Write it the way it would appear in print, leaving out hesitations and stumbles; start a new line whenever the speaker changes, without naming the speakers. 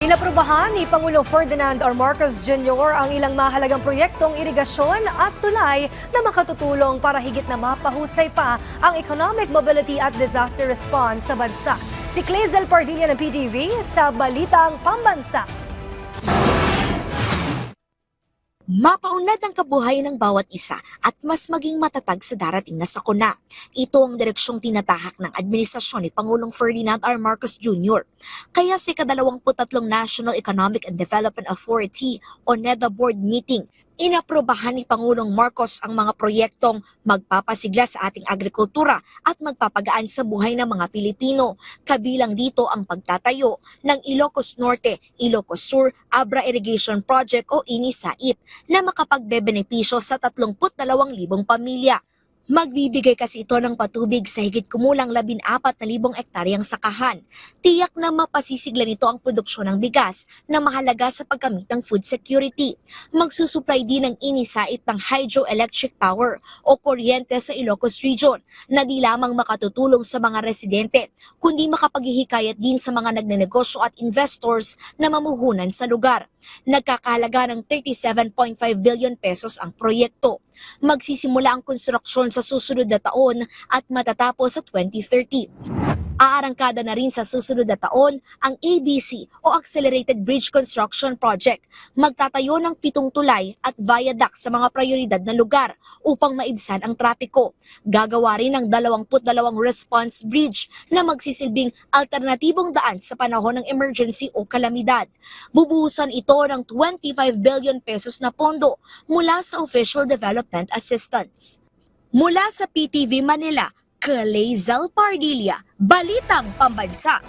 Inaprubahan ni Pangulong Ferdinand R. Marcos Jr. ang ilang mahalagang proyektong irigasyon at tulay na makatutulong para higit na mapahusay pa ang economic mobility at disaster response sa bansa. Si Clazel Pardilla ng PTV sa Balitang Pambansa.
Mapaunlad ang kabuhayan ng bawat isa at mas maging matatag sa darating na sakuna. Ito ang direksyong tinatahak ng administrasyon ni Pangulong Ferdinand R. Marcos Jr. Kaya sa ika-23 National Economic and Development Authority o NEDA Board meeting, inaprobahan ni Pangulong Marcos ang mga proyektong magpapasigla sa ating agrikultura at magpapagaan sa buhay ng mga Pilipino. Kabilang dito ang pagtatayo ng Ilocos Norte, Ilocos Sur, Abra Irrigation Project o INISAIP na makapagbebenepisyo sa 32,000 pamilya. Magbibigay kasi ito ng patubig sa higit kumulang 14,000 ektaryang sakahan. Tiyak na mapasisigla nito ang produksyon ng bigas na mahalaga sa pagkamit ng food security. Magsusupply din ng INISAIP ng hydroelectric power o kuryente sa Ilocos Region na di lamang makatutulong sa mga residente, kundi makapaghihikayat din sa mga nagnenegosyo at investors na mamuhunan sa lugar. Nagkakahalaga ng 37.5 billion pesos ang proyekto. Magsisimula ang konstruksyon sa susunod na taon at matatapos sa 2030. Aarangkada na rin sa susunod na taon ang ABC o Accelerated Bridge Construction Project. Magtatayo ng 7 tulay at viaduct sa mga prioridad na lugar upang maibsan ang trapiko. Gagawa rin ng 22 response bridge na magsisilbing alternatibong daan sa panahon ng emergency o kalamidad. Bubuhusan ito ng 25 billion pesos na pondo mula sa Official Development Assistance. Mula sa PTV Manila, Clazel Pardilla, Balitang Pambansa.